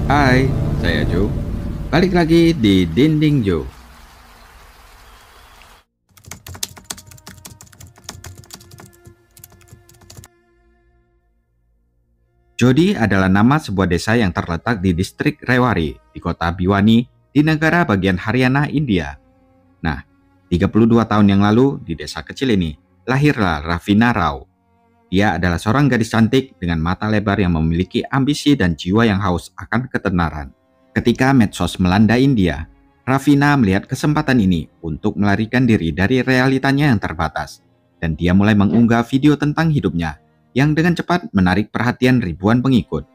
Hai, saya Joe. Balik lagi di Dinding Joe. Jodi adalah nama sebuah desa yang terletak di distrik Rewari, di kota Bhiwani, di negara bagian Haryana, India. Nah, 32 tahun yang lalu, di desa kecil ini, lahirlah Ravina Rao. Dia adalah seorang gadis cantik dengan mata lebar yang memiliki ambisi dan jiwa yang haus akan ketenaran. Ketika medsos melanda India, Ravina melihat kesempatan ini untuk melarikan diri dari realitanya yang terbatas, dan dia mulai mengunggah video tentang hidupnya yang dengan cepat menarik perhatian ribuan pengikut.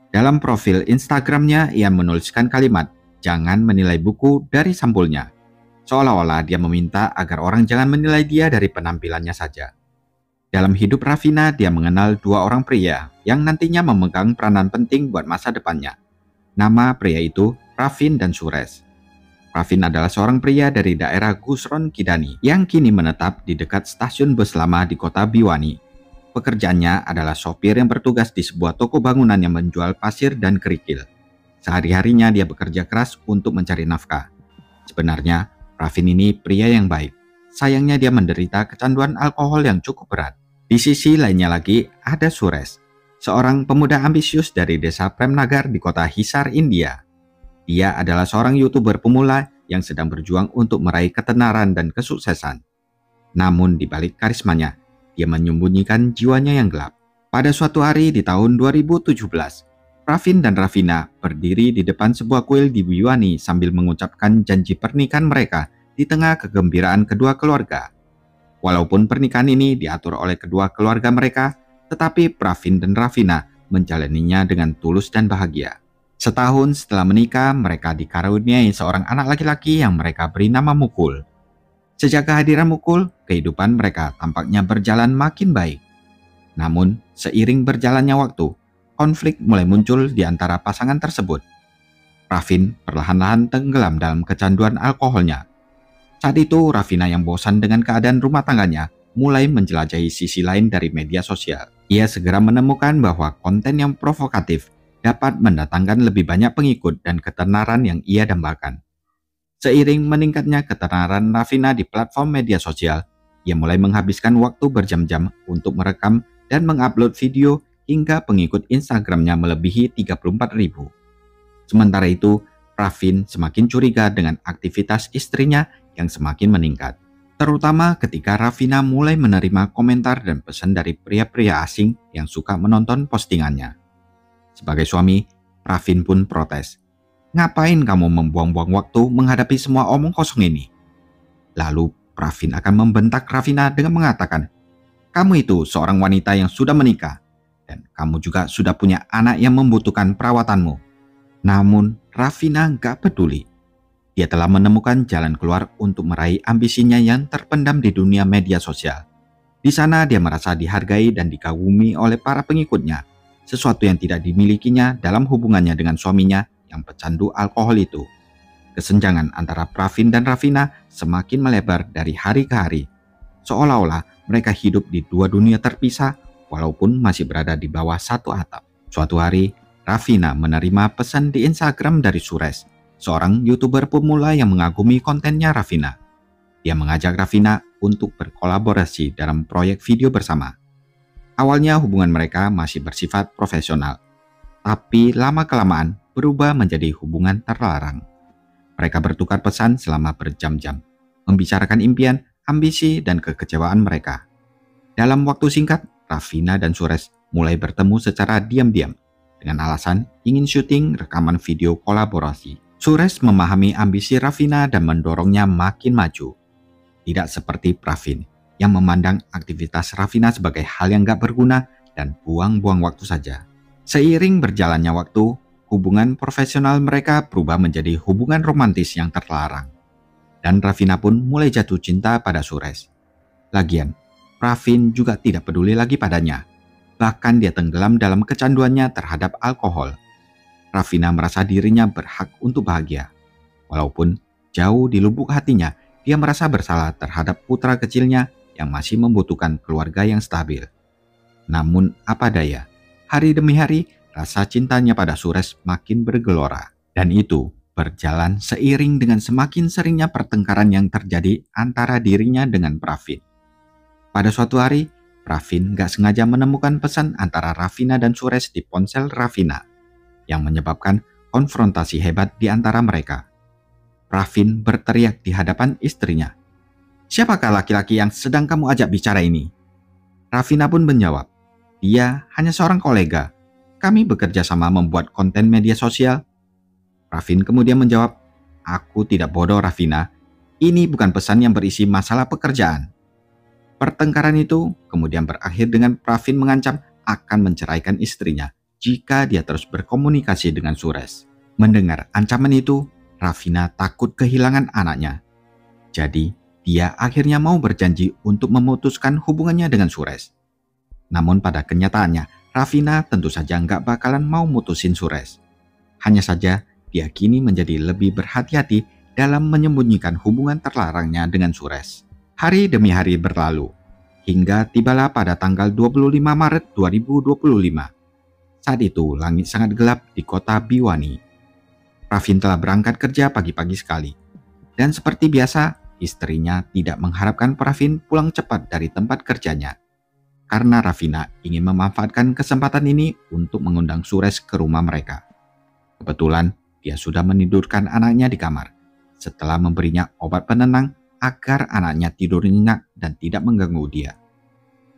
Dalam profil Instagramnya, ia menuliskan kalimat, "Jangan menilai buku dari sampulnya." Seolah-olah dia meminta agar orang jangan menilai dia dari penampilannya saja. Dalam hidup Ravina, dia mengenal dua orang pria yang nantinya memegang peranan penting buat masa depannya. Nama pria itu Ravin dan Suresh. Ravin adalah seorang pria dari daerah Gusron Kidani yang kini menetap di dekat stasiun bus lama di kota Bhiwani. Pekerjaannya adalah sopir yang bertugas di sebuah toko bangunan yang menjual pasir dan kerikil. Sehari-harinya dia bekerja keras untuk mencari nafkah. Sebenarnya, Ravin ini pria yang baik. Sayangnya dia menderita kecanduan alkohol yang cukup berat. Di sisi lainnya lagi ada Suresh, seorang pemuda ambisius dari desa Premnagar di kota Hisar, India. Dia adalah seorang YouTuber pemula yang sedang berjuang untuk meraih ketenaran dan kesuksesan. Namun di balik karismanya, dia menyembunyikan jiwanya yang gelap. Pada suatu hari di tahun 2017, Ravin dan Ravina berdiri di depan sebuah kuil di Bhiwani sambil mengucapkan janji pernikahan mereka di tengah kegembiraan kedua keluarga. Walaupun pernikahan ini diatur oleh kedua keluarga mereka, tetapi Ravin dan Ravina menjalaninya dengan tulus dan bahagia. Setahun setelah menikah, mereka dikaruniai seorang anak laki-laki yang mereka beri nama Mukul. Sejak kehadiran Mukul, kehidupan mereka tampaknya berjalan makin baik. Namun, seiring berjalannya waktu, konflik mulai muncul di antara pasangan tersebut. Ravin perlahan-lahan tenggelam dalam kecanduan alkoholnya. Saat itu, Ravina yang bosan dengan keadaan rumah tangganya mulai menjelajahi sisi lain dari media sosial. Ia segera menemukan bahwa konten yang provokatif dapat mendatangkan lebih banyak pengikut dan ketenaran yang ia dambakan. Seiring meningkatnya ketenaran Ravina di platform media sosial, ia mulai menghabiskan waktu berjam-jam untuk merekam dan mengupload video hingga pengikut Instagramnya melebihi 34.000. Sementara itu, Ravin semakin curiga dengan aktivitas istrinya yang semakin meningkat. Terutama ketika Ravina mulai menerima komentar dan pesan dari pria-pria asing yang suka menonton postingannya. Sebagai suami, Ravin pun protes. "Ngapain kamu membuang-buang waktu menghadapi semua omong kosong ini?" Lalu Ravin akan membentak Ravina dengan mengatakan, "Kamu itu seorang wanita yang sudah menikah, dan kamu juga sudah punya anak yang membutuhkan perawatanmu." Namun Ravina nggak peduli. Dia telah menemukan jalan keluar untuk meraih ambisinya yang terpendam di dunia media sosial. Di sana dia merasa dihargai dan dikagumi oleh para pengikutnya, sesuatu yang tidak dimilikinya dalam hubungannya dengan suaminya yang pecandu alkohol itu. Kesenjangan antara Ravin dan Ravina semakin melebar dari hari ke hari. Seolah-olah mereka hidup di dua dunia terpisah walaupun masih berada di bawah satu atap. Suatu hari, Ravina menerima pesan di Instagram dari Suresh, seorang YouTuber pemula yang mengagumi kontennya Ravina. Dia mengajak Ravina untuk berkolaborasi dalam proyek video bersama. Awalnya hubungan mereka masih bersifat profesional, tapi lama-kelamaan berubah menjadi hubungan terlarang. Mereka bertukar pesan selama berjam-jam, membicarakan impian, ambisi, dan kekecewaan mereka. Dalam waktu singkat, Ravina dan Suresh mulai bertemu secara diam-diam dengan alasan ingin syuting rekaman video kolaborasi. Suresh memahami ambisi Ravina dan mendorongnya makin maju. Tidak seperti Ravin yang memandang aktivitas Ravina sebagai hal yang gak berguna dan buang-buang waktu saja. Seiring berjalannya waktu, hubungan profesional mereka berubah menjadi hubungan romantis yang terlarang. Dan Ravina pun mulai jatuh cinta pada Suresh. Lagian, Ravin juga tidak peduli lagi padanya. Bahkan dia tenggelam dalam kecanduannya terhadap alkohol. Ravina merasa dirinya berhak untuk bahagia. Walaupun jauh di lubuk hatinya, dia merasa bersalah terhadap putra kecilnya yang masih membutuhkan keluarga yang stabil. Namun apa daya, hari demi hari rasa cintanya pada Suresh makin bergelora. Dan itu berjalan seiring dengan semakin seringnya pertengkaran yang terjadi antara dirinya dengan Pravin. Pada suatu hari, Pravin gak sengaja menemukan pesan antara Ravina dan Suresh di ponsel Ravina, yang menyebabkan konfrontasi hebat di antara mereka. Pravin berteriak di hadapan istrinya, "Siapakah laki-laki yang sedang kamu ajak bicara ini?" Ravina pun menjawab, "Dia hanya seorang kolega. Kami bekerja sama membuat konten media sosial." Pravin kemudian menjawab, "Aku tidak bodoh, Ravina. Ini bukan pesan yang berisi masalah pekerjaan." Pertengkaran itu kemudian berakhir dengan Pravin mengancam akan menceraikan istrinya jika dia terus berkomunikasi dengan Suresh. Mendengar ancaman itu, Ravina takut kehilangan anaknya. Jadi, dia akhirnya mau berjanji untuk memutuskan hubungannya dengan Suresh. Namun pada kenyataannya, Ravina tentu saja nggak bakalan mau mutusin Suresh. Hanya saja, dia kini menjadi lebih berhati-hati dalam menyembunyikan hubungan terlarangnya dengan Suresh. Hari demi hari berlalu, hingga tibalah pada tanggal 25 Maret 2025. Saat itu, langit sangat gelap di kota Bhiwani. Pravin telah berangkat kerja pagi-pagi sekali. Dan seperti biasa, istrinya tidak mengharapkan Pravin pulang cepat dari tempat kerjanya. Karena Ravina ingin memanfaatkan kesempatan ini untuk mengundang Suresh ke rumah mereka. Kebetulan, dia sudah menidurkan anaknya di kamar, setelah memberinya obat penenang agar anaknya tidur nyenyak dan tidak mengganggu dia.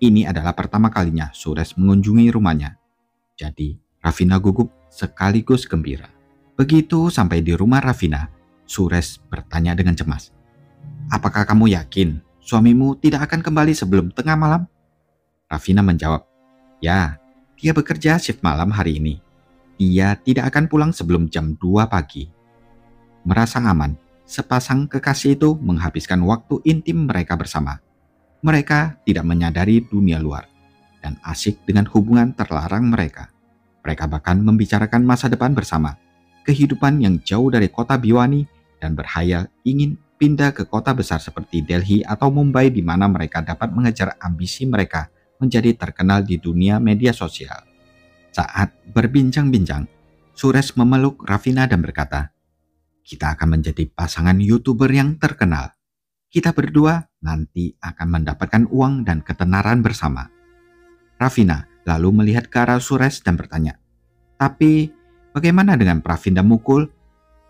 Ini adalah pertama kalinya Suresh mengunjungi rumahnya. Jadi, Ravina gugup sekaligus gembira. Begitu sampai di rumah Ravina, Suresh bertanya dengan cemas, "Apakah kamu yakin suamimu tidak akan kembali sebelum tengah malam?" Ravina menjawab, "Ya, dia bekerja shift malam hari ini. Dia tidak akan pulang sebelum jam 2 pagi." Merasa aman, sepasang kekasih itu menghabiskan waktu intim mereka bersama. Mereka tidak menyadari dunia luar dan asik dengan hubungan terlarang mereka. Mereka bahkan membicarakan masa depan bersama, kehidupan yang jauh dari kota Bhiwani, dan berhayal ingin pindah ke kota besar seperti Delhi atau Mumbai di mana mereka dapat mengejar ambisi mereka menjadi terkenal di dunia media sosial. Saat berbincang-bincang, Suresh memeluk Ravina dan berkata, "Kita akan menjadi pasangan YouTuber yang terkenal. Kita berdua nanti akan mendapatkan uang dan ketenaran bersama." Ravina lalu melihat ke arah Suresh dan bertanya, "Tapi bagaimana dengan Pravin dan Mukul?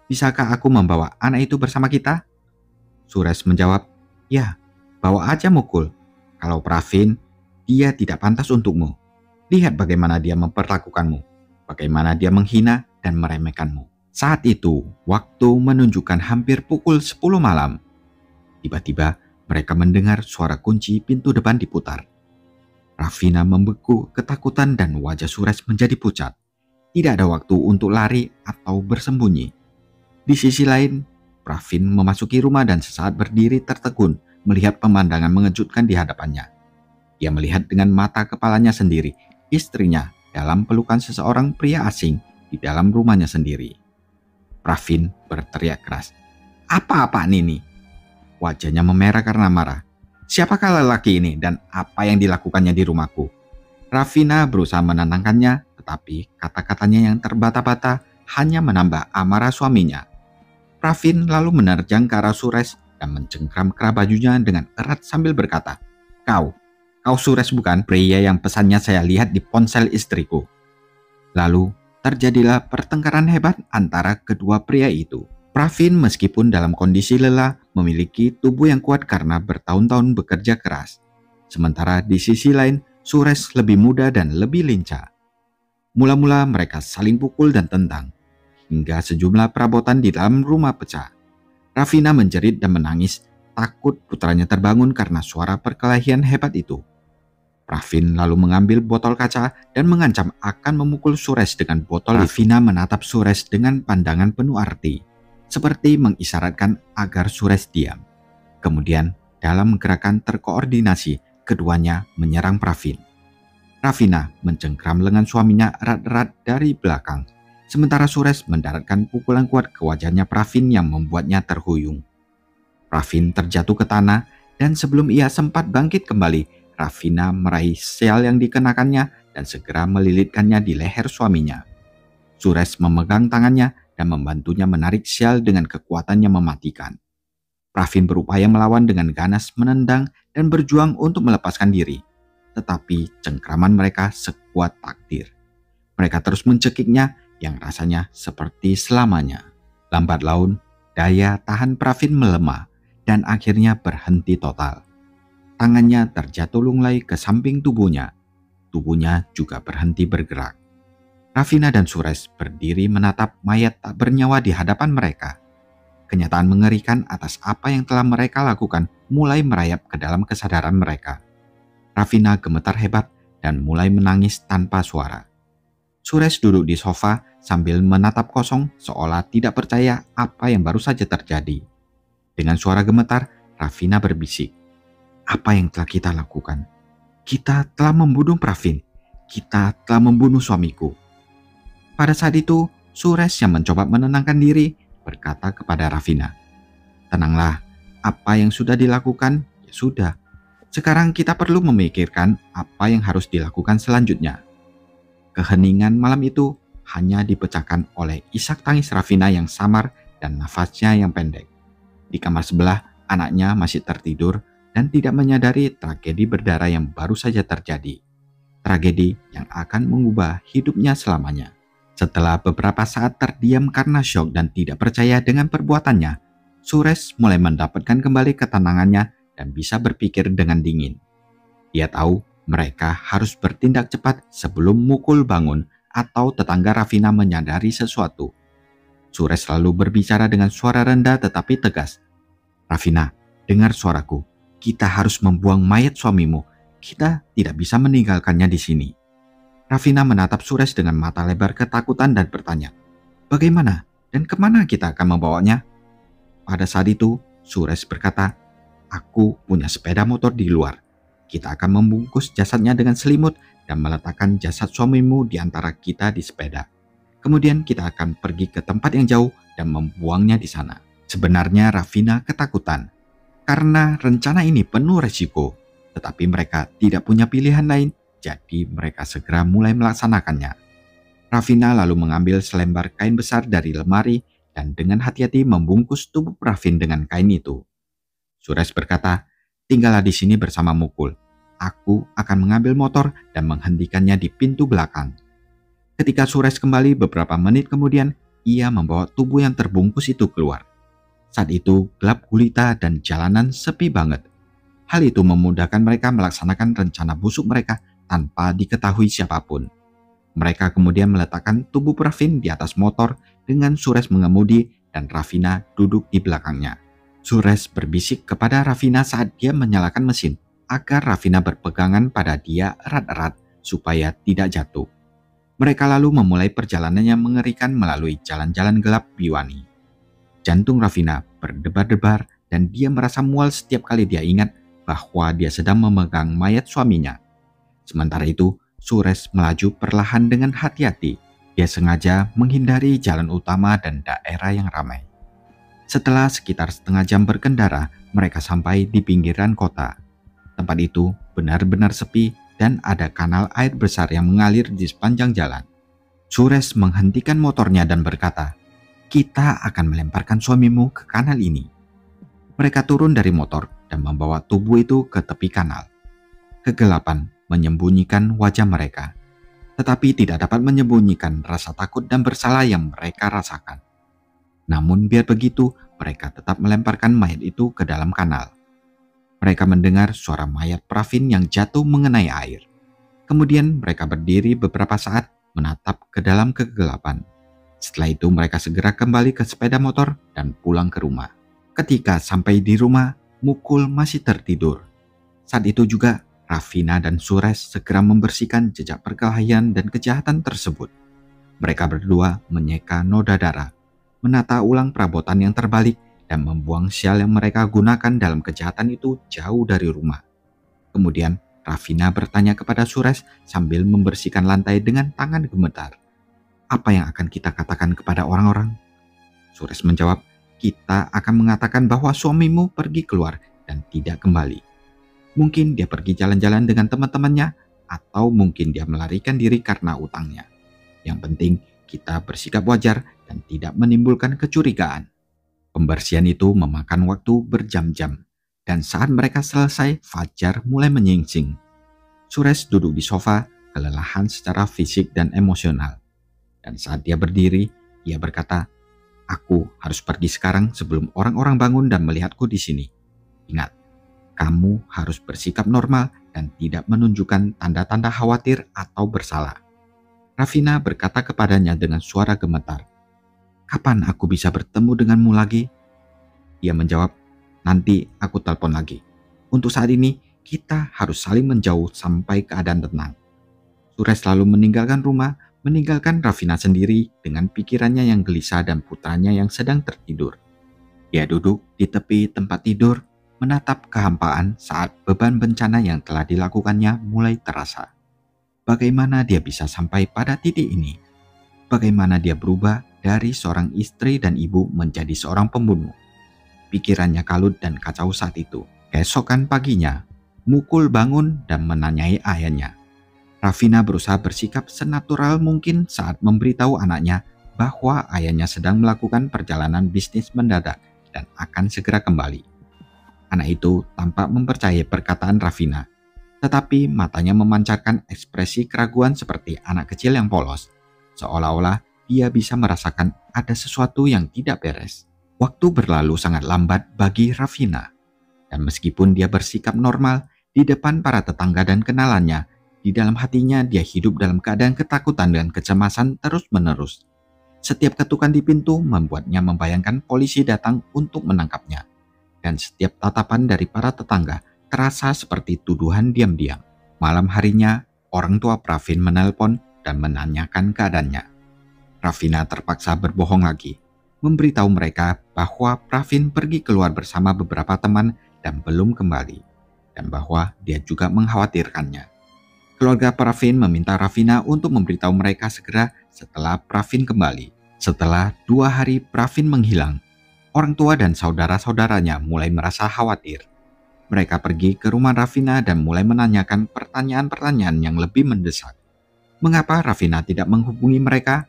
Bisakah aku membawa anak itu bersama kita?" Suresh menjawab, "Ya, bawa aja Mukul. Kalau Pravin, dia tidak pantas untukmu. Lihat bagaimana dia memperlakukanmu, bagaimana dia menghina dan meremehkanmu." Saat itu, waktu menunjukkan hampir pukul 10 malam. Tiba-tiba, mereka mendengar suara kunci pintu depan diputar. Ravina membeku ketakutan dan wajah Suresh menjadi pucat. Tidak ada waktu untuk lari atau bersembunyi. Di sisi lain, Pravin memasuki rumah dan sesaat berdiri tertegun melihat pemandangan mengejutkan di hadapannya. Dia melihat dengan mata kepalanya sendiri, istrinya dalam pelukan seseorang pria asing di dalam rumahnya sendiri. Pravin berteriak keras, "Apa-apaan ini?" Wajahnya memerah karena marah. "Siapakah lelaki ini dan apa yang dilakukannya di rumahku?" Ravina berusaha menenangkannya, tetapi kata-katanya yang terbata-bata hanya menambah amarah suaminya. Pravin lalu menerjang ke arah Suresh dan mencengkram kerah bajunya dengan erat sambil berkata, Kau Suresh bukan pria yang pesannya saya lihat di ponsel istriku." Lalu terjadilah pertengkaran hebat antara kedua pria itu. Pravin meskipun dalam kondisi lelah memiliki tubuh yang kuat karena bertahun-tahun bekerja keras. Sementara di sisi lain, Suresh lebih muda dan lebih lincah. Mula-mula mereka saling pukul dan tendang, hingga sejumlah perabotan di dalam rumah pecah. Ravina menjerit dan menangis, takut putranya terbangun karena suara perkelahian hebat itu. Pravin lalu mengambil botol kaca dan mengancam akan memukul Suresh dengan botol. Ravina menatap Suresh dengan pandangan penuh arti, seperti mengisyaratkan agar Suresh diam. Kemudian, dalam gerakan terkoordinasi, keduanya menyerang Pravin. Ravina mencengkram lengan suaminya erat-erat dari belakang, sementara Suresh mendaratkan pukulan kuat ke wajahnya Pravin yang membuatnya terhuyung. Pravin terjatuh ke tanah dan sebelum ia sempat bangkit kembali, Ravina meraih sial yang dikenakannya dan segera melilitkannya di leher suaminya. Suresh memegang tangannya dan membantunya menarik sial dengan kekuatan yang mematikan. Pravin berupaya melawan dengan ganas, menendang dan berjuang untuk melepaskan diri. Tetapi cengkraman mereka sekuat takdir. Mereka terus mencekiknya yang rasanya seperti selamanya. Lambat laun, daya tahan Pravin melemah dan akhirnya berhenti total. Tangannya terjatuh lunglai ke samping tubuhnya. Tubuhnya juga berhenti bergerak. Ravina dan Suresh berdiri menatap mayat tak bernyawa di hadapan mereka. Kenyataan mengerikan atas apa yang telah mereka lakukan mulai merayap ke dalam kesadaran mereka. Ravina gemetar hebat dan mulai menangis tanpa suara. Suresh duduk di sofa sambil menatap kosong seolah tidak percaya apa yang baru saja terjadi. Dengan suara gemetar, Ravina berbisik, "Apa yang telah kita lakukan? Kita telah membunuh Pravin. Kita telah membunuh suamiku." Pada saat itu, Suresh yang mencoba menenangkan diri berkata kepada Ravina, "Tenanglah, apa yang sudah dilakukan, ya sudah. Sekarang kita perlu memikirkan apa yang harus dilakukan selanjutnya." Keheningan malam itu hanya dipecahkan oleh isak tangis Ravina yang samar dan nafasnya yang pendek. Di kamar sebelah, anaknya masih tertidur dan tidak menyadari tragedi berdarah yang baru saja terjadi. Tragedi yang akan mengubah hidupnya selamanya. Setelah beberapa saat terdiam karena syok dan tidak percaya dengan perbuatannya, Suresh mulai mendapatkan kembali ketenangannya dan bisa berpikir dengan dingin. Dia tahu mereka harus bertindak cepat sebelum Mukul bangun atau tetangga Ravina menyadari sesuatu. Suresh selalu berbicara dengan suara rendah tetapi tegas. "Ravina, dengar suaraku. Kita harus membuang mayat suamimu. Kita tidak bisa meninggalkannya di sini." Ravina menatap Suresh dengan mata lebar ketakutan dan bertanya, "Bagaimana dan kemana kita akan membawanya?" Pada saat itu, Suresh berkata, "Aku punya sepeda motor di luar. Kita akan membungkus jasadnya dengan selimut dan meletakkan jasad suamimu di antara kita di sepeda. Kemudian kita akan pergi ke tempat yang jauh dan membuangnya di sana." Sebenarnya Ravina ketakutan karena rencana ini penuh resiko, tetapi mereka tidak punya pilihan lain. Jadi mereka segera mulai melaksanakannya. Ravina lalu mengambil selembar kain besar dari lemari dan dengan hati-hati membungkus tubuh Pravin dengan kain itu. Suresh berkata, "Tinggallah di sini bersama Mukul. Aku akan mengambil motor dan menghentikannya di pintu belakang." Ketika Suresh kembali beberapa menit kemudian, ia membawa tubuh yang terbungkus itu keluar. Saat itu gelap gulita dan jalanan sepi banget. Hal itu memudahkan mereka melaksanakan rencana busuk mereka tanpa diketahui siapapun. Mereka kemudian meletakkan tubuh Pravin di atas motor dengan Suresh mengemudi dan Ravina duduk di belakangnya. Suresh berbisik kepada Ravina saat dia menyalakan mesin agar Ravina berpegangan pada dia erat-erat supaya tidak jatuh. Mereka lalu memulai perjalanannya mengerikan melalui jalan-jalan gelap Bhiwani. Jantung Ravina berdebar-debar dan dia merasa mual setiap kali dia ingat bahwa dia sedang memegang mayat suaminya. Sementara itu, Suresh melaju perlahan dengan hati-hati. Dia sengaja menghindari jalan utama dan daerah yang ramai. Setelah sekitar setengah jam berkendara, mereka sampai di pinggiran kota. Tempat itu benar-benar sepi dan ada kanal air besar yang mengalir di sepanjang jalan. Suresh menghentikan motornya dan berkata, "Kita akan melemparkan suamimu ke kanal ini." Mereka turun dari motor dan membawa tubuh itu ke tepi kanal. Kegelapan menyembunyikan wajah mereka, tetapi tidak dapat menyembunyikan rasa takut dan bersalah yang mereka rasakan. Namun biar begitu, mereka tetap melemparkan mayat itu ke dalam kanal. Mereka mendengar suara mayat Pravin yang jatuh mengenai air. Kemudian mereka berdiri beberapa saat menatap ke dalam kegelapan. Setelah itu mereka segera kembali ke sepeda motor dan pulang ke rumah. Ketika sampai di rumah, Mukul masih tertidur. Saat itu juga Ravina dan Suresh segera membersihkan jejak perkelahian dan kejahatan tersebut. Mereka berdua menyeka noda darah, menata ulang perabotan yang terbalik, dan membuang sial yang mereka gunakan dalam kejahatan itu jauh dari rumah. Kemudian Ravina bertanya kepada Suresh sambil membersihkan lantai dengan tangan gemetar, "Apa yang akan kita katakan kepada orang-orang?" Suresh menjawab, "Kita akan mengatakan bahwa suamimu pergi keluar dan tidak kembali. Mungkin dia pergi jalan-jalan dengan teman-temannya atau mungkin dia melarikan diri karena utangnya. Yang penting kita bersikap wajar dan tidak menimbulkan kecurigaan. Pembersihan itu memakan waktu berjam-jam, dan saat mereka selesai, fajar mulai menyingsing. Suresh duduk di sofa, kelelahan secara fisik dan emosional. Dan saat dia berdiri, ia berkata, "Aku harus pergi sekarang sebelum orang-orang bangun dan melihatku di sini. Ingat, kamu harus bersikap normal dan tidak menunjukkan tanda-tanda khawatir atau bersalah." Rafina berkata kepadanya dengan suara gemetar, "Kapan aku bisa bertemu denganmu lagi?" Ia menjawab, "Nanti aku telepon lagi. Untuk saat ini, kita harus saling menjauh sampai keadaan tenang." Suresh lalu meninggalkan rumah, meninggalkan Rafina sendiri dengan pikirannya yang gelisah dan putranya yang sedang tertidur. Dia duduk di tepi tempat tidur, menatap kehampaan saat beban bencana yang telah dilakukannya mulai terasa. Bagaimana dia bisa sampai pada titik ini? Bagaimana dia berubah dari seorang istri dan ibu menjadi seorang pembunuh? Pikirannya kalut dan kacau saat itu. Keesokan paginya, Mukul bangun dan menanyai ayahnya. Rafina berusaha bersikap senatural mungkin saat memberitahu anaknya bahwa ayahnya sedang melakukan perjalanan bisnis mendadak dan akan segera kembali. Anak itu tampak mempercayai perkataan Rafina, tetapi matanya memancarkan ekspresi keraguan seperti anak kecil yang polos, seolah-olah dia bisa merasakan ada sesuatu yang tidak beres. Waktu berlalu sangat lambat bagi Rafina, dan meskipun dia bersikap normal di depan para tetangga dan kenalannya, di dalam hatinya dia hidup dalam keadaan ketakutan dan kecemasan terus-menerus. Setiap ketukan di pintu membuatnya membayangkan polisi datang untuk menangkapnya, dan setiap tatapan dari para tetangga terasa seperti tuduhan diam-diam. Malam harinya, orang tua Pravin menelpon dan menanyakan keadaannya. Rafina terpaksa berbohong lagi, memberitahu mereka bahwa Pravin pergi keluar bersama beberapa teman dan belum kembali, dan bahwa dia juga mengkhawatirkannya. Keluarga Pravin meminta Rafina untuk memberitahu mereka segera setelah Pravin kembali. Setelah 2 hari Pravin menghilang, orang tua dan saudara-saudaranya mulai merasa khawatir. Mereka pergi ke rumah Rafina dan mulai menanyakan pertanyaan-pertanyaan yang lebih mendesak. Mengapa Rafina tidak menghubungi mereka?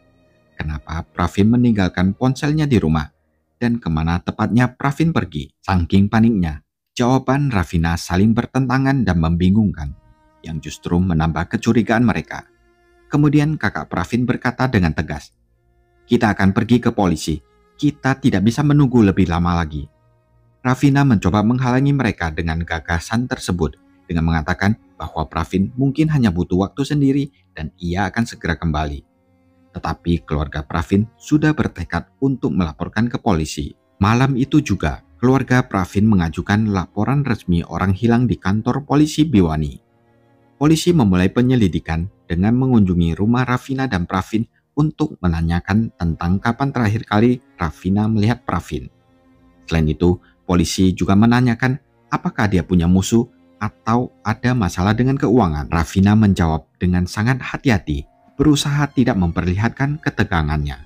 Kenapa Pravin meninggalkan ponselnya di rumah? Dan kemana tepatnya Pravin pergi? Saking paniknya, jawaban Rafina saling bertentangan dan membingungkan, yang justru menambah kecurigaan mereka. Kemudian kakak Pravin berkata dengan tegas, "Kita akan pergi ke polisi. Kita tidak bisa menunggu lebih lama lagi." Rafina mencoba menghalangi mereka dengan gagasan tersebut, dengan mengatakan bahwa Pravin mungkin hanya butuh waktu sendiri dan ia akan segera kembali. Tetapi keluarga Pravin sudah bertekad untuk melaporkan ke polisi. Malam itu juga, keluarga Pravin mengajukan laporan resmi orang hilang di kantor polisi Bhiwani. Polisi memulai penyelidikan dengan mengunjungi rumah Rafina dan Pravin untuk menanyakan tentang kapan terakhir kali Rafina melihat Pravin. Selain itu, polisi juga menanyakan apakah dia punya musuh atau ada masalah dengan keuangan. Rafina menjawab dengan sangat hati-hati, berusaha tidak memperlihatkan ketegangannya.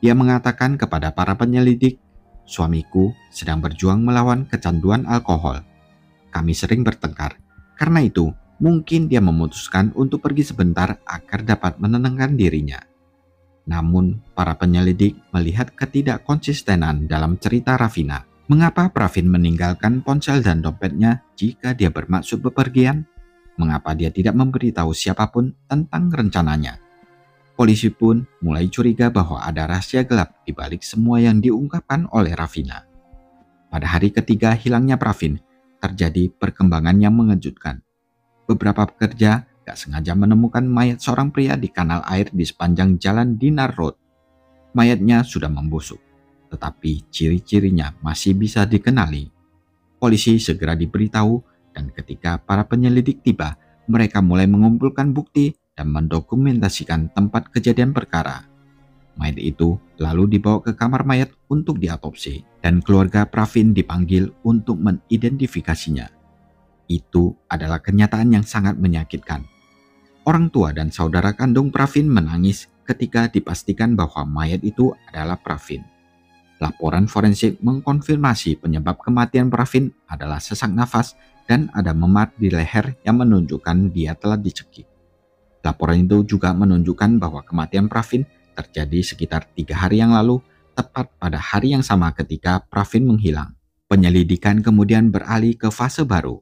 Dia mengatakan kepada para penyelidik, "Suamiku sedang berjuang melawan kecanduan alkohol. Kami sering bertengkar. Karena itu, mungkin dia memutuskan untuk pergi sebentar agar dapat menenangkan dirinya." Namun, para penyelidik melihat ketidakkonsistenan dalam cerita Rafina. Mengapa Pravin meninggalkan ponsel dan dompetnya jika dia bermaksud bepergian? Mengapa dia tidak memberitahu siapapun tentang rencananya? Polisi pun mulai curiga bahwa ada rahasia gelap di balik semua yang diungkapkan oleh Rafina. Pada hari ketiga hilangnya Pravin, terjadi perkembangan yang mengejutkan. Beberapa pekerja gak sengaja menemukan mayat seorang pria di kanal air di sepanjang jalan Dinar Road. Mayatnya sudah membusuk, tetapi ciri-cirinya masih bisa dikenali. Polisi segera diberitahu, dan ketika para penyelidik tiba, mereka mulai mengumpulkan bukti dan mendokumentasikan tempat kejadian perkara. Mayat itu lalu dibawa ke kamar mayat untuk diotopsi, dan keluarga Pravin dipanggil untuk mengidentifikasinya. Itu adalah kenyataan yang sangat menyakitkan. Orang tua dan saudara kandung Pravin menangis ketika dipastikan bahwa mayat itu adalah Pravin. Laporan forensik mengkonfirmasi penyebab kematian Pravin adalah sesak nafas dan ada memar di leher yang menunjukkan dia telah dicekik. Laporan itu juga menunjukkan bahwa kematian Pravin terjadi sekitar 3 hari yang lalu, tepat pada hari yang sama ketika Pravin menghilang. Penyelidikan kemudian beralih ke fase baru.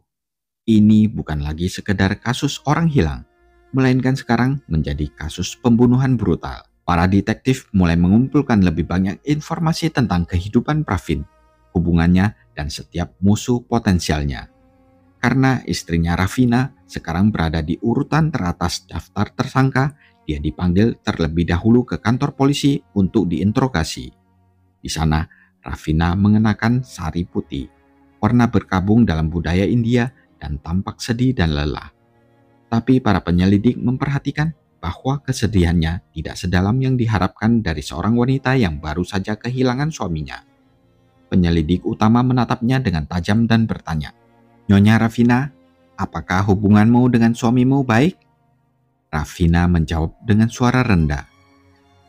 Ini bukan lagi sekedar kasus orang hilang, melainkan sekarang menjadi kasus pembunuhan brutal. Para detektif mulai mengumpulkan lebih banyak informasi tentang kehidupan Pravin, hubungannya, dan setiap musuh potensialnya. Karena istrinya Ravina sekarang berada di urutan teratas daftar tersangka, dia dipanggil terlebih dahulu ke kantor polisi untuk diinterogasi. Di sana, Ravina mengenakan sari putih, warna berkabung dalam budaya India, dan tampak sedih dan lelah. Tapi para penyelidik memperhatikan bahwa kesedihannya tidak sedalam yang diharapkan dari seorang wanita yang baru saja kehilangan suaminya. Penyelidik utama menatapnya dengan tajam dan bertanya, "Nyonya Ravina, apakah hubunganmu dengan suamimu baik?" Ravina menjawab dengan suara rendah,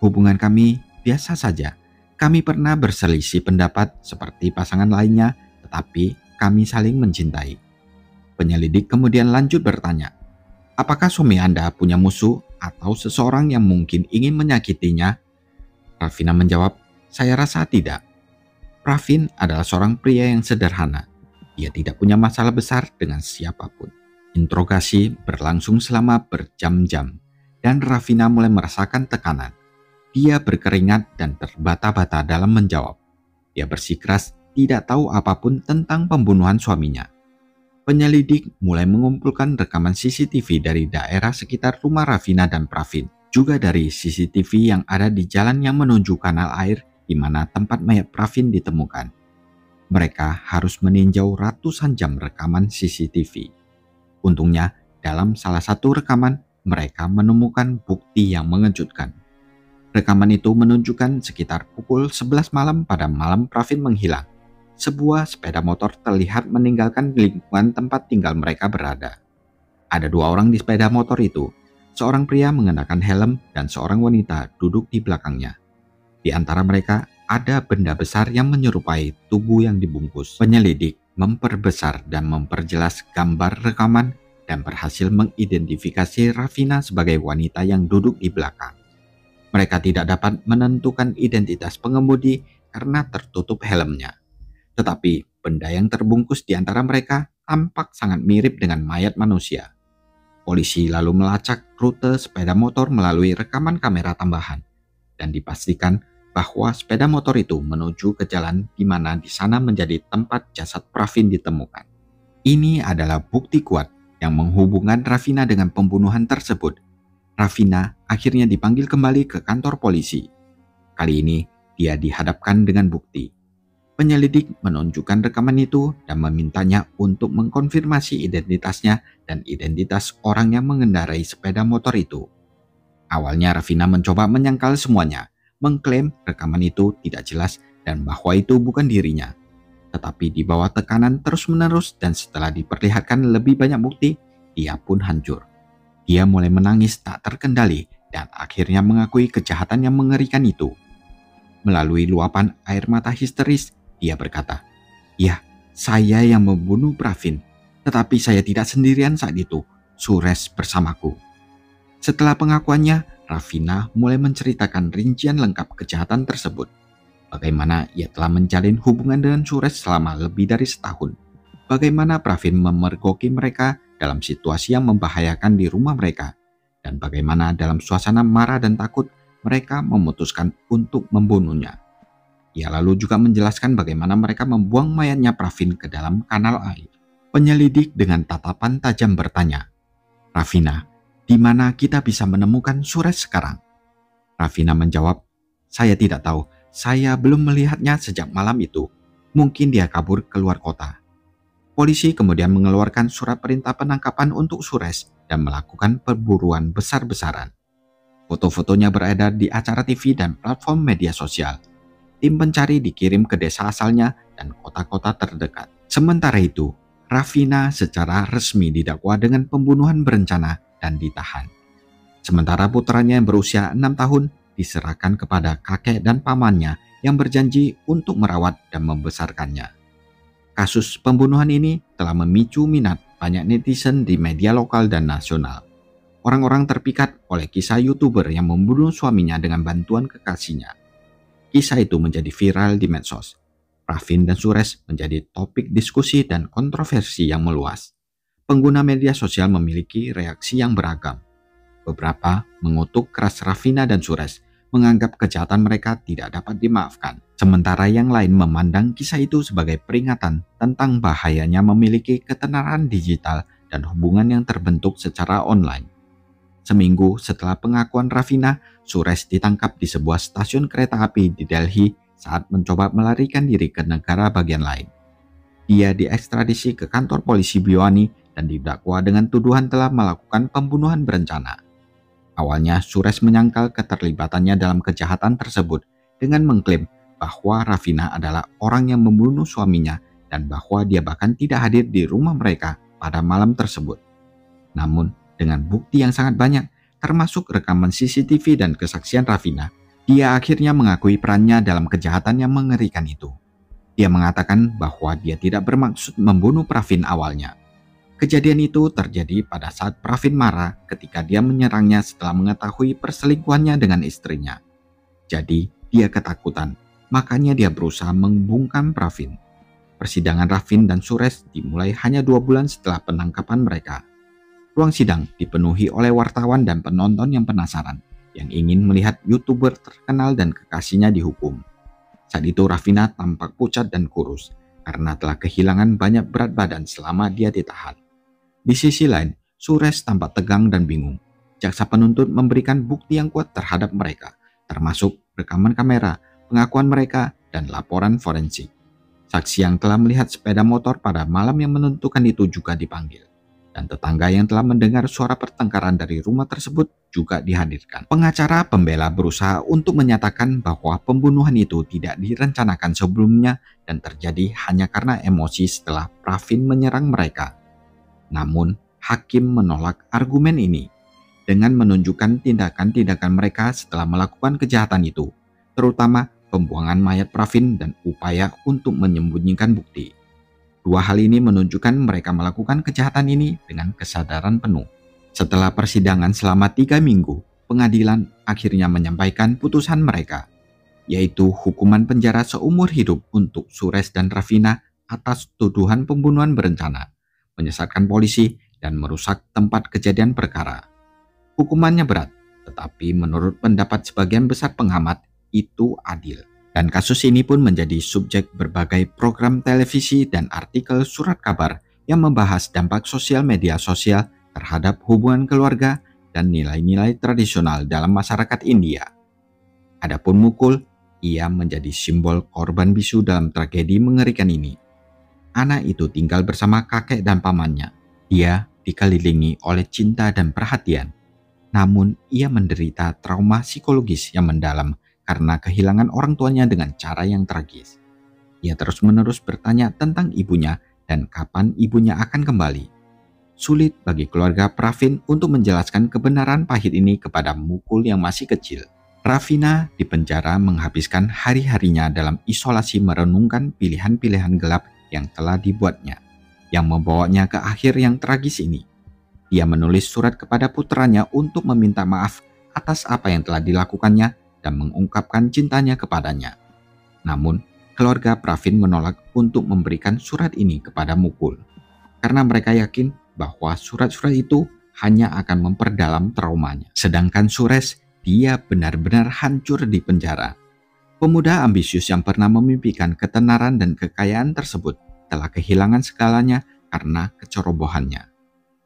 "Hubungan kami biasa saja. Kami pernah berselisih pendapat seperti pasangan lainnya, tetapi kami saling mencintai." Penyelidik kemudian lanjut bertanya, "Apakah suami Anda punya musuh atau seseorang yang mungkin ingin menyakitinya?" Ravina menjawab, "Saya rasa tidak. Pravin adalah seorang pria yang sederhana. Dia tidak punya masalah besar dengan siapapun." Interogasi berlangsung selama berjam-jam, dan Ravina mulai merasakan tekanan. Dia berkeringat dan terbata-bata dalam menjawab. Dia bersikeras tidak tahu apapun tentang pembunuhan suaminya. Penyelidik mulai mengumpulkan rekaman CCTV dari daerah sekitar rumah Ravina dan Pravin, juga dari CCTV yang ada di jalan yang menuju kanal air di mana tempat mayat Pravin ditemukan. Mereka harus meninjau ratusan jam rekaman CCTV. Untungnya, dalam salah satu rekaman, mereka menemukan bukti yang mengejutkan. Rekaman itu menunjukkan sekitar pukul 11 malam pada malam Pravin menghilang. Sebuah sepeda motor terlihat meninggalkan lingkungan tempat tinggal mereka berada. Ada 2 orang di sepeda motor itu, seorang pria mengenakan helm dan seorang wanita duduk di belakangnya. Di antara mereka ada benda besar yang menyerupai tubuh yang dibungkus. Penyelidik memperbesar dan memperjelas gambar rekaman dan berhasil mengidentifikasi Ravina sebagai wanita yang duduk di belakang. Mereka tidak dapat menentukan identitas pengemudi karena tertutup helmnya. Tetapi benda yang terbungkus di antara mereka tampak sangat mirip dengan mayat manusia. Polisi lalu melacak rute sepeda motor melalui rekaman kamera tambahan dan dipastikan bahwa sepeda motor itu menuju ke jalan di mana di sana menjadi tempat jasad Pravin ditemukan. Ini adalah bukti kuat yang menghubungkan Ravina dengan pembunuhan tersebut. Ravina akhirnya dipanggil kembali ke kantor polisi. Kali ini dia dihadapkan dengan bukti. Penyelidik menunjukkan rekaman itu dan memintanya untuk mengkonfirmasi identitasnya dan identitas orang yang mengendarai sepeda motor itu. Awalnya Ravina mencoba menyangkal semuanya, mengklaim rekaman itu tidak jelas dan bahwa itu bukan dirinya. Tetapi di bawah tekanan terus-menerus dan setelah diperlihatkan lebih banyak bukti, dia pun hancur. Dia mulai menangis tak terkendali dan akhirnya mengakui kejahatan yang mengerikan itu. Melalui luapan air mata histeris, dia berkata, "Ya, saya yang membunuh Pravin, tetapi saya tidak sendirian saat itu. Suresh bersamaku." Setelah pengakuannya, Ravina mulai menceritakan rincian lengkap kejahatan tersebut. Bagaimana ia telah menjalin hubungan dengan Suresh selama lebih dari setahun. Bagaimana Pravin memergoki mereka dalam situasi yang membahayakan di rumah mereka. Dan bagaimana dalam suasana marah dan takut, mereka memutuskan untuk membunuhnya. Ia lalu juga menjelaskan bagaimana mereka membuang mayatnya Pravin ke dalam kanal air. Penyelidik dengan tatapan tajam bertanya, "Ravina, di mana kita bisa menemukan Suresh sekarang?" Ravina menjawab, "Saya tidak tahu. Saya belum melihatnya sejak malam itu. Mungkin dia kabur keluar kota." Polisi kemudian mengeluarkan surat perintah penangkapan untuk Suresh dan melakukan perburuan besar-besaran. Foto-fotonya beredar di acara TV dan platform media sosial. Tim pencari dikirim ke desa asalnya dan kota-kota terdekat. Sementara itu, Ravina secara resmi didakwa dengan pembunuhan berencana dan ditahan. Sementara putranya yang berusia 6 tahun diserahkan kepada kakek dan pamannya yang berjanji untuk merawat dan membesarkannya. Kasus pembunuhan ini telah memicu minat banyak netizen di media lokal dan nasional. Orang-orang terpikat oleh kisah YouTuber yang membunuh suaminya dengan bantuan kekasihnya. Kisah itu menjadi viral di medsos. Pravin dan Suresh menjadi topik diskusi dan kontroversi yang meluas. Pengguna media sosial memiliki reaksi yang beragam. Beberapa mengutuk keras Ravina dan Suresh, menganggap kejahatan mereka tidak dapat dimaafkan. Sementara yang lain memandang kisah itu sebagai peringatan tentang bahayanya memiliki ketenaran digital dan hubungan yang terbentuk secara online. Seminggu setelah pengakuan Ravina, Suresh ditangkap di sebuah stasiun kereta api di Delhi saat mencoba melarikan diri ke negara bagian lain. Dia diekstradisi ke kantor polisi Bhiwani dan didakwa dengan tuduhan telah melakukan pembunuhan berencana. Awalnya, Suresh menyangkal keterlibatannya dalam kejahatan tersebut dengan mengklaim bahwa Ravina adalah orang yang membunuh suaminya dan bahwa dia bahkan tidak hadir di rumah mereka pada malam tersebut. Namun, dengan bukti yang sangat banyak, termasuk rekaman CCTV dan kesaksian Ravina, dia akhirnya mengakui perannya dalam kejahatan yang mengerikan itu. Dia mengatakan bahwa dia tidak bermaksud membunuh Pravin awalnya. Kejadian itu terjadi pada saat Pravin marah ketika dia menyerangnya setelah mengetahui perselingkuhannya dengan istrinya. Jadi, dia ketakutan, makanya dia berusaha membungkam Pravin. Persidangan Ravin dan Suresh dimulai hanya 2 bulan setelah penangkapan mereka. Ruang sidang dipenuhi oleh wartawan dan penonton yang penasaran, yang ingin melihat YouTuber terkenal dan kekasihnya dihukum. Saat itu Ravina tampak pucat dan kurus, karena telah kehilangan banyak berat badan selama dia ditahan. Di sisi lain, Suresh tampak tegang dan bingung. Jaksa penuntut memberikan bukti yang kuat terhadap mereka, termasuk rekaman kamera, pengakuan mereka, dan laporan forensik. Saksi yang telah melihat sepeda motor pada malam yang menentukan itu juga dipanggil. Dan tetangga yang telah mendengar suara pertengkaran dari rumah tersebut juga dihadirkan. Pengacara pembela berusaha untuk menyatakan bahwa pembunuhan itu tidak direncanakan sebelumnya dan terjadi hanya karena emosi setelah Pravin menyerang mereka. Namun, hakim menolak argumen ini dengan menunjukkan tindakan-tindakan mereka setelah melakukan kejahatan itu, terutama pembuangan mayat Pravin dan upaya untuk menyembunyikan bukti. Dua hal ini menunjukkan mereka melakukan kejahatan ini dengan kesadaran penuh. Setelah persidangan selama 3 minggu, pengadilan akhirnya menyampaikan putusan mereka, yaitu hukuman penjara seumur hidup untuk Suresh dan Ravina atas tuduhan pembunuhan berencana, menyesatkan polisi, dan merusak tempat kejadian perkara. Hukumannya berat, tetapi menurut pendapat sebagian besar pengamat, itu adil. Dan kasus ini pun menjadi subjek berbagai program televisi dan artikel surat kabar yang membahas dampak sosial media sosial terhadap hubungan keluarga dan nilai-nilai tradisional dalam masyarakat India. Adapun Mukul, ia menjadi simbol korban bisu dalam tragedi mengerikan ini. Anak itu tinggal bersama kakek dan pamannya. Dia dikelilingi oleh cinta dan perhatian. Namun, ia menderita trauma psikologis yang mendalam karena kehilangan orang tuanya dengan cara yang tragis. Ia terus-menerus bertanya tentang ibunya dan kapan ibunya akan kembali. Sulit bagi keluarga Pravin untuk menjelaskan kebenaran pahit ini kepada Mukul yang masih kecil. Ravina di penjara menghabiskan hari-harinya dalam isolasi merenungkan pilihan-pilihan gelap yang telah dibuatnya, yang membawanya ke akhir yang tragis ini. Dia menulis surat kepada putranya untuk meminta maaf atas apa yang telah dilakukannya dan mengungkapkan cintanya kepadanya. Namun, keluarga Pravin menolak untuk memberikan surat ini kepada Mukul, karena mereka yakin bahwa surat-surat itu hanya akan memperdalam traumanya. Sedangkan Suresh, dia benar-benar hancur di penjara. Pemuda ambisius yang pernah memimpikan ketenaran dan kekayaan tersebut telah kehilangan segalanya karena kecerobohannya.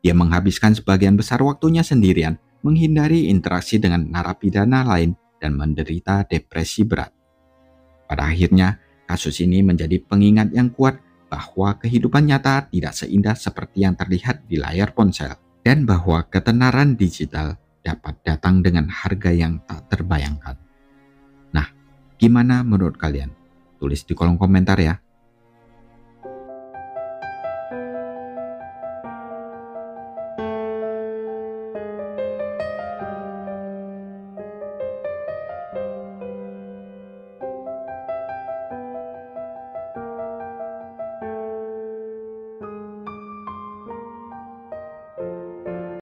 Dia menghabiskan sebagian besar waktunya sendirian, menghindari interaksi dengan narapidana lain dan menderita depresi berat. Pada akhirnya, kasus ini menjadi pengingat yang kuat bahwa kehidupan nyata tidak seindah seperti yang terlihat di layar ponsel, dan bahwa ketenaran digital dapat datang dengan harga yang tak terbayangkan. Nah, gimana menurut kalian? Tulis di kolom komentar ya.